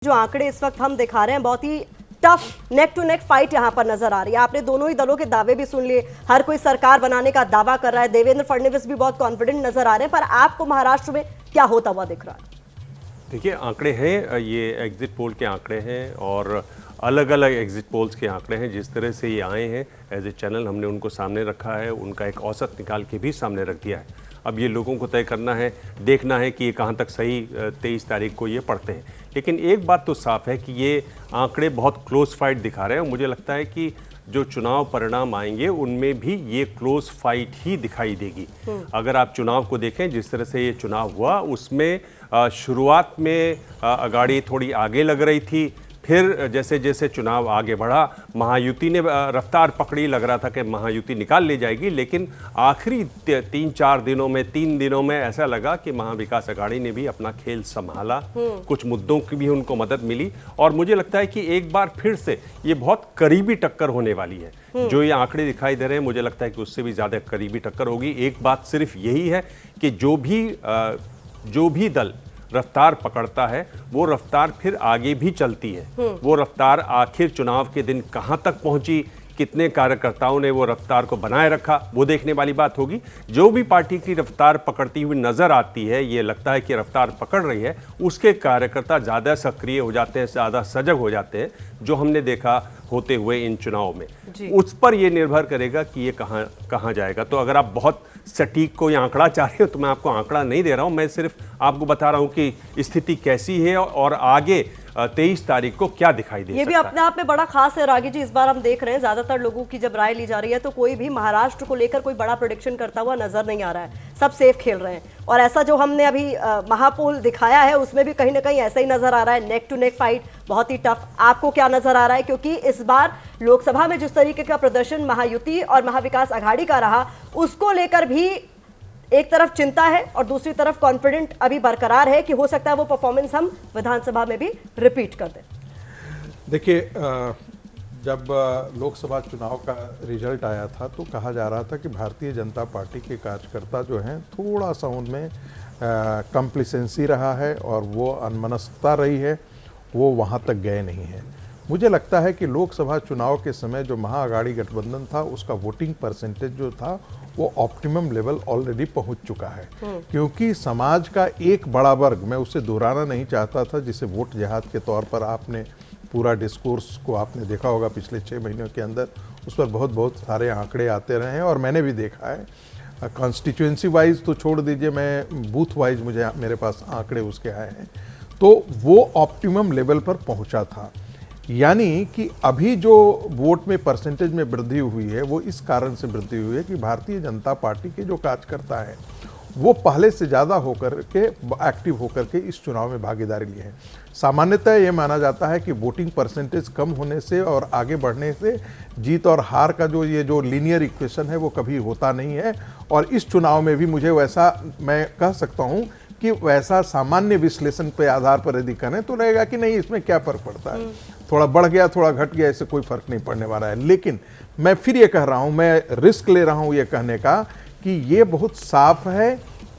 जो आंकड़े इस वक्त हम दिखा रहे हैं बहुत ही tough neck to neck fight यहां पर नजर आ रही है। आपने दोनों ही दलों के दावे भी सुन लिए, हर कोई सरकार बनाने का दावा कर रहा है। देवेंद्र फडणवीस भी बहुत कॉन्फिडेंट नजर आ रहे हैं, पर आपको महाराष्ट्र में क्या होता हुआ दिख रहा है? देखिए, आंकड़े हैं, ये एग्जिट पोल के आंकड़े हैं और अलग अलग एग्जिट पोल्स के आंकड़े हैं। जिस तरह से ये आए हैं एज ए चैनल हमने उनको सामने रखा है, उनका एक औसत निकाल के भी सामने रख दिया है। अब ये लोगों को तय करना है, देखना है कि ये कहाँ तक सही 23 तारीख को ये पढ़ते हैं। लेकिन एक बात तो साफ है कि ये आंकड़े बहुत क्लोज फाइट दिखा रहे हैं और मुझे लगता है कि जो चुनाव परिणाम आएंगे उनमें भी ये क्लोज फाइट ही दिखाई देगी। अगर आप चुनाव को देखें, जिस तरह से ये चुनाव हुआ उसमें शुरुआत में अगाड़ी थोड़ी आगे लग रही थी, फिर जैसे जैसे चुनाव आगे बढ़ा महायुति ने रफ्तार पकड़ी, लग रहा था कि महायुति निकाल ले जाएगी। लेकिन आखिरी 3 दिनों में ऐसा लगा कि महाविकास अघाड़ी ने भी अपना खेल संभाला, कुछ मुद्दों की भी उनको मदद मिली और मुझे लगता है कि एक बार फिर से ये बहुत करीबी टक्कर होने वाली है। जो ये आंकड़े दिखाई दे रहे हैं मुझे लगता है कि उससे भी ज़्यादा करीबी टक्कर होगी। एक बात सिर्फ यही है कि जो भी दल रफ्तार पकड़ता है वो रफ्तार फिर आगे भी चलती है। वो रफ्तार आखिर चुनाव के दिन कहां तक पहुंची, कितने कार्यकर्ताओं ने वो रफ्तार को बनाए रखा, वो देखने वाली बात होगी। जो भी पार्टी की रफ्तार पकड़ती हुई नजर आती है, ये लगता है कि रफ्तार पकड़ रही है, उसके कार्यकर्ता ज़्यादा सक्रिय हो जाते हैं, ज़्यादा सजग हो जाते हैं, जो हमने देखा होते हुए इन चुनाव में। उस पर ये निर्भर करेगा कि ये कहाँ जाएगा। तो अगर आप बहुत सटीक कोई आंकड़ा चाह रहे हो तो मैं आपको आंकड़ा नहीं दे रहा हूं, मैं सिर्फ आपको बता रहा हूं कि स्थिति कैसी है और आगे 23 तारीख को क्या दिखाई दे सकता है। ये भी अपने आप में बड़ा खास है रागी जी। इस बार हम देख रहे हैं ज्यादातर लोगों की जब राय ली जा रही है तो कोई भी महाराष्ट्र को लेकर कोई बड़ा प्रेडिक्शन करता हुआ नजर नहीं आ रहा है, सब सेफ खेल रहे हैं। और ऐसा जो हमने अभी महापोल दिखाया है उसमें भी कहीं ना कहीं ऐसा ही नजर आ रहा है, नेक टू नेक फाइट बहुत ही टफ। आपको क्या नजर आ रहा है? क्योंकि इस बार लोकसभा में जिस तरीके का प्रदर्शन महायुति और महाविकास अघाड़ी का रहा, उसको लेकर भी एक तरफ चिंता है और दूसरी तरफ कॉन्फिडेंट अभी बरकरार है कि हो सकता है वो परफॉर्मेंस हम विधानसभा में भी रिपीट कर दें। देखिए, जब लोकसभा चुनाव का रिजल्ट आया था तो कहा जा रहा था कि भारतीय जनता पार्टी के कार्यकर्ता जो हैं थोड़ा सा उनमें कम्प्लिसेंसी रहा है और वो अनमनस्कता रही है, वो वहाँ तक गए नहीं हैं। मुझे लगता है कि लोकसभा चुनाव के समय जो महाअघाड़ी गठबंधन था उसका वोटिंग परसेंटेज जो था वो ऑप्टिमम लेवल ऑलरेडी पहुंच चुका है। क्योंकि समाज का एक बड़ा वर्ग, मैं उसे दोहराना नहीं चाहता था, जिसे वोट जिहाद के तौर पर आपने पूरा डिस्कोर्स को आपने देखा होगा पिछले 6 महीनों के अंदर, उस पर बहुत सारे आंकड़े आते रहे हैं और मैंने भी देखा है। कॉन्स्टिट्यूएंसी वाइज तो छोड़ दीजिए, मैं बूथ वाइज मेरे पास आंकड़े उसके आए हैं, तो वो ऑप्टिमम लेवल पर पहुंचा था। यानी कि अभी जो वोट में परसेंटेज में वृद्धि हुई है वो इस कारण से वृद्धि हुई है कि भारतीय जनता पार्टी के जो कार्यकर्ता हैं वो पहले से ज़्यादा होकर के एक्टिव होकर के इस चुनाव में भागीदारी लिए हैं। सामान्यतः ये माना जाता है कि वोटिंग परसेंटेज कम होने से और आगे बढ़ने से जीत और हार का जो लीनियर इक्वेशन है वो कभी होता नहीं है। और इस चुनाव में भी मुझे वैसा, मैं कह सकता हूँ कि वैसा सामान्य विश्लेषण के आधार पर यदि करें तो रहेगा कि नहीं, इसमें क्या फ़र्क पड़ता है, थोड़ा बढ़ गया थोड़ा घट गया, इससे कोई फ़र्क नहीं पड़ने वाला है। लेकिन मैं फिर ये कह रहा हूँ, मैं रिस्क ले रहा हूँ ये कहने का कि ये बहुत साफ है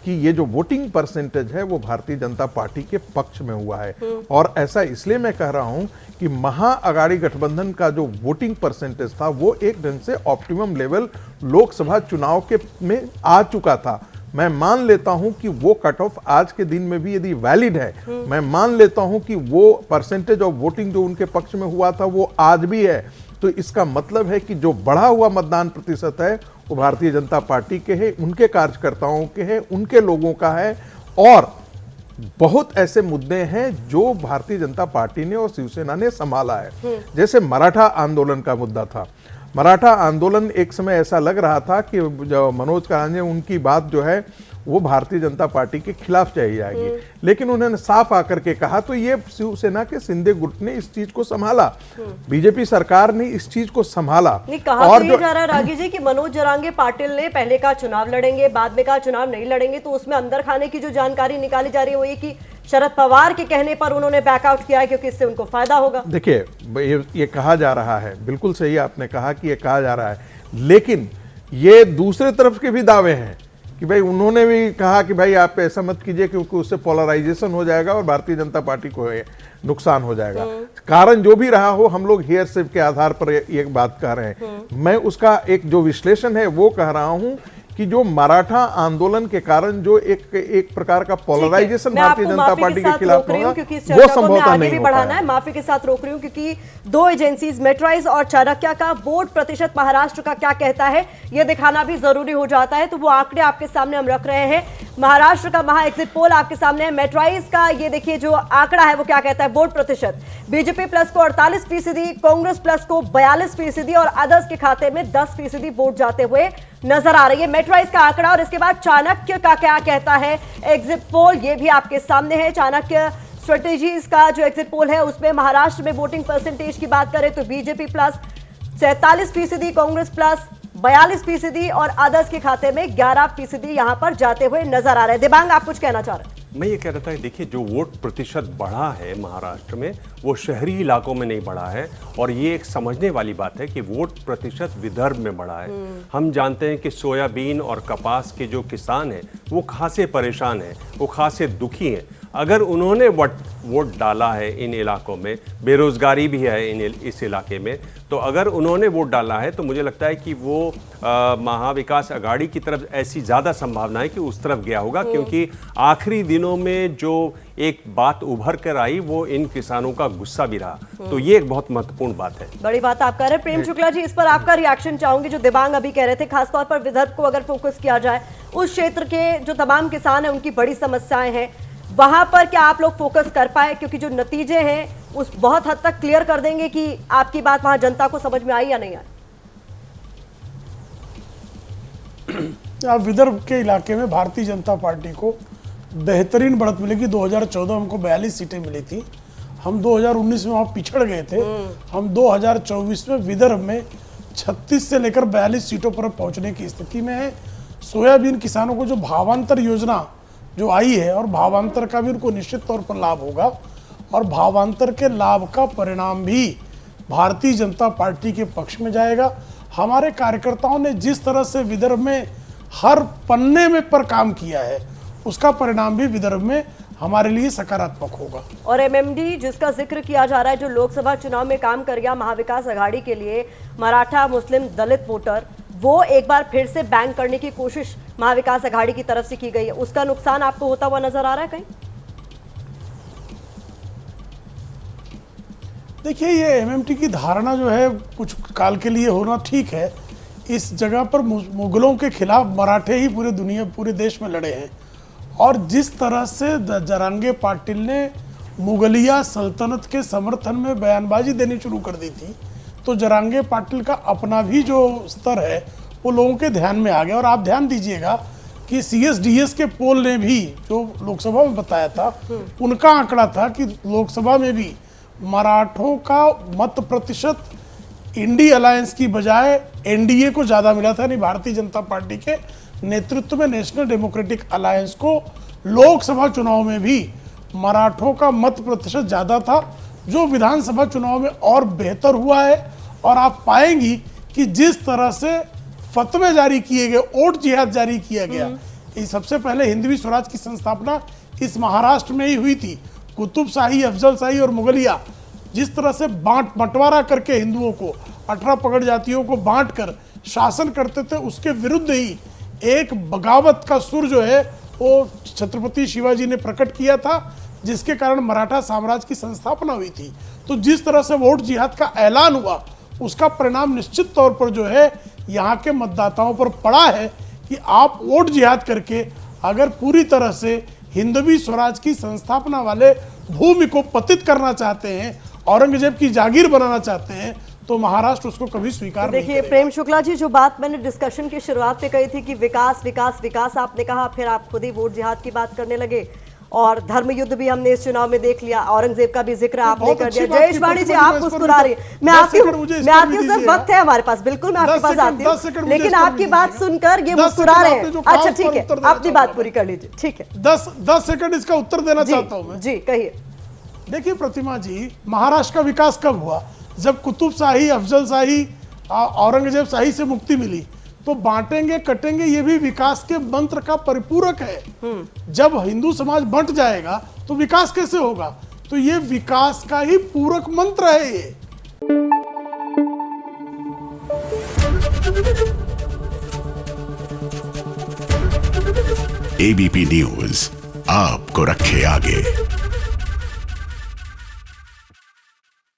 कि ये जो वोटिंग परसेंटेज है वो भारतीय जनता पार्टी के पक्ष में हुआ है। और ऐसा इसलिए मैं कह रहा हूँ कि महाअघाड़ी गठबंधन का जो वोटिंग परसेंटेज था वो एक ढंग से ऑप्टिमम लेवल लोकसभा चुनाव के में आ चुका था। मैं मान लेता हूं कि वो कट ऑफ आज के दिन में भी यदि वैलिड है, मैं मान लेता हूं कि वो परसेंटेज ऑफ वोटिंग जो उनके पक्ष में हुआ था वो आज भी है। तो इसका मतलब है कि जो बढ़ा हुआ मतदान प्रतिशत है वो भारतीय जनता पार्टी के है, उनके कार्यकर्ताओं के है, उनके लोगों का है। और बहुत ऐसे मुद्दे हैं जो भारतीय जनता पार्टी ने और शिवसेना ने संभाला है। जैसे मराठा आंदोलन का मुद्दा था। मराठा आंदोलन एक समय ऐसा लग रहा था कि जो मनोज करांजे, उनकी बात जो है वो भारतीय जनता पार्टी के खिलाफ चली जाएगी, लेकिन उन्होंने साफ आकर के कहा तो ये शिवसेना के शिंदे गुट ने इस चीज को संभाला, बीजेपी सरकार ने इस चीज को संभाला। कहा और तो ये जा रहा है रागी जी कि मनोज जरांगे पाटिल ने पहले कहा चुनाव लड़ेंगे, बाद में कहा चुनाव नहीं लड़ेंगे, तो उसमें अंदर खाने की जो जानकारी निकाली जा रही है वो ये कि शरद पवार के कहने पर उन्होंने बैकआउट किया है क्योंकि इससे उनको फायदा होगा। देखिए, ये कहा जा रहा है, बिल्कुल सही आपने कहा कि ये कहा जा रहा है, लेकिन ये दूसरे तरफ के भी दावे हैं कि भाई उन्होंने भी कहा कि भाई आप ऐसा मत कीजिए क्योंकि उससे पोलराइजेशन हो जाएगा और भारतीय जनता पार्टी को नुकसान हो जाएगा। कारण जो भी रहा हो, हम लोग हेयरशिप के आधार पर ये बात कह रहे हैं। मैं उसका एक जो विश्लेषण है वो कह रहा हूं कि जो मराठा आंदोलन के कारण जो एक प्रकार का पोलराइजेशन भारतीय जनता पार्टी के खिलाफ होगा, वो संभवतः नहीं हो पाया। है। माफी के साथ रोक रही हूं क्योंकि दो एजेंसीज मेट्राइज और चाणक्य का वोट प्रतिशत महाराष्ट्र का क्या कहता है ये दिखाना भी जरूरी हो जाता है। तो वो आंकड़े आपके सामने हम रख रहे हैं। महाराष्ट्र का महा एग्जिट पोल आपके सामने है। मेट्राइज का ये देखिए जो आंकड़ा है वो क्या कहता है वोट प्रतिशत। बीजेपी प्लस को 48%, कांग्रेस प्लस को 42% और अदर्स के खाते में 10% वोट जाते हुए नजर आ रही है मेट्राइज का आंकड़ा। और इसके बाद चाणक्य का क्या कहता है एग्जिट पोल, ये भी आपके सामने है। चाणक्य स्ट्रेटेजीज का जो एग्जिट पोल है उसमें महाराष्ट्र में वोटिंग परसेंटेज की बात करें तो बीजेपी प्लस 47%, कांग्रेस प्लस 42% और अदर्स के खाते में 11% यहां पर जाते हुए नजर आ रहे हैं। दिबांग, आप कुछ कहना चाह रहे हैं? मैं ये कह रहा था, देखिए जो वोट प्रतिशत बढ़ा है महाराष्ट्र में वो शहरी इलाकों में नहीं बढ़ा है। और ये एक समझने वाली बात है कि वोट प्रतिशत विदर्भ में बढ़ा है। हम जानते हैं कि सोयाबीन और कपास के जो किसान हैं वो खासे परेशान हैं, वो खासे दुखी हैं। अगर उन्होंने वोट डाला है इन इलाकों में, बेरोजगारी भी है इस इलाके में, तो अगर उन्होंने वोट डाला है तो मुझे लगता है कि वो महाविकास अघाड़ी की तरफ ऐसी ज़्यादा संभावना है कि उस तरफ गया होगा। क्योंकि आखिरी दिनों में जो एक बात उभर कर आई वो इन किसानों का गुस्सा भी रहा। तो ये एक बहुत महत्वपूर्ण बात है। बड़ी बात आप कह रहे हैं। प्रेम शुक्ला जी, इस पर आपका रिएक्शन चाहूंगी। जो दिबांग अभी कह रहे थे, खासतौर पर विदर्भ को अगर फोकस किया जाए, उस क्षेत्र के जो तमाम किसान हैं उनकी बड़ी समस्याएं हैं, वहां पर क्या आप लोग फोकस कर पाए? क्योंकि जो नतीजे हैं उस बहुत हद तक क्लियर कर देंगे कि आपकी बात वहां जनता को समझ में आई या नहीं आई। विदर्भ के इलाके में भारतीय जनता पार्टी को बेहतरीन बढ़त मिलेगी। 2014 हमको 42 सीटें मिली थी, हम 2019 में वहां पिछड़ गए थे। हम 2024 में विदर्भ में 36 से लेकर 42 सीटों पर पहुंचने की स्थिति में है। सोयाबीन किसानों को जो भावांतर योजना जो आई है और भावांतर का भी उनको निश्चित तौर पर लाभ होगा और भावांतर के लाभ का परिणाम भी भारतीय जनता पार्टी के पक्ष में जाएगा। हमारे कार्यकर्ताओं ने जिस तरह से विदर्भ में हर पन्ने में पर काम किया है उसका परिणाम भी विदर्भ में हमारे लिए सकारात्मक होगा। और एमएमडी जिसका जिक्र किया जा रहा है, जो लोकसभा चुनाव में काम कर गया महाविकास अघाड़ी के लिए, मराठा मुस्लिम दलित वोटर, वो एक बार फिर से बैंक करने की कोशिश महाविकास अघाड़ी की तरफ से की गई है। उसका नुकसान आपको होता हुआ नजर आ रहा है कहीं? देखिए, ये एमएमटी की धारणा जो है कुछ काल के लिए होना ठीक है। इस जगह पर मुगलों के खिलाफ मराठे ही पूरे देश में लड़े हैं और जिस तरह से जरांगे पाटिल ने मुगलिया सल्तनत के समर्थन में बयानबाजी देनी शुरू कर दी थी, तो जरांगे पाटिल का अपना भी जो स्तर है वो लोगों के ध्यान में आ गया। और आप ध्यान दीजिएगा कि CSDS के पोल ने भी जो लोकसभा में बताया था, उनका आंकड़ा था कि लोकसभा में भी मराठों का मत प्रतिशत इंडी अलायंस की बजाय एनडीए को ज़्यादा मिला था, यानी भारतीय जनता पार्टी के नेतृत्व में नेशनल डेमोक्रेटिक अलायंस को लोकसभा चुनाव में भी मराठों का मत प्रतिशत ज़्यादा था, जो विधानसभा चुनाव में और बेहतर हुआ है। और आप पाएंगी कि जिस तरह से फतवे जारी किए गए, वोट जिहाद जारी किया गया, सबसे पहले हिंदवी स्वराज की संस्थापना इस महाराष्ट्र में ही हुई थी। कुतुब शाही, अफजल शाही और मुगलिया जिस तरह से बंटवारा करके हिंदुओं को 18 पगड़ जातियों को बांट कर शासन करते थे, उसके विरुद्ध ही एक बगावत का सुर जो है वो छत्रपति शिवाजी ने प्रकट किया था, जिसके कारण मराठा साम्राज्य की संस्थापना हुई थी। तो जिस तरह से वोट जिहाद का ऐलान हुआ, उसका परिणाम निश्चित तौर पर जो है यहाँ के मतदाताओं पर पड़ा है कि आप वोट जिहाद करके अगर पूरी तरह से हिंदवी स्वराज की संस्थापना वाले भूमि को पतित करना चाहते हैं, औरंगजेब की जागीर बनाना चाहते हैं, तो महाराष्ट्र उसको कभी स्वीकार नहीं करेगा। देखिए प्रेम शुक्ला जी, जो बात मैंने डिस्कशन की शुरुआत में कही थी कि विकास विकास विकास आपने कहा, फिर आप खुद ही वोट जिहाद की बात करने लगे और धर्म युद्ध भी हमने इस चुनाव में देख लिया, औरंगजेब का भी जिक्र आपने कर दिया। जयेश वाणी जी, आप मुस्कुरा रही हैं, मैं आती हूँ सर, वक्त है हमारे पास, बिल्कुल मैं आपके पास आती हूँ, लेकिन आपकी बात सुनकर ये मुस्कुरा रहे हैं। अच्छा ठीक है, अपनी बात पूरी कर लीजिए। ठीक है, 10 सेकंड इसका उत्तर देना चाहता हूँ मैं। जी कहिए। देखिए प्रतिमा जी, महाराष्ट्र का विकास कब हुआ? जब कुतुब शाही, अफजल शाही, औरंगजेब शाही से मुक्ति मिली, तो बांटेंगे कटेंगे ये भी विकास के मंत्र का परिपूरक है। जब हिंदू समाज बंट जाएगा तो विकास कैसे होगा? तो ये विकास का ही पूरक मंत्र है ये। एबीपी न्यूज आपको रखे आगे।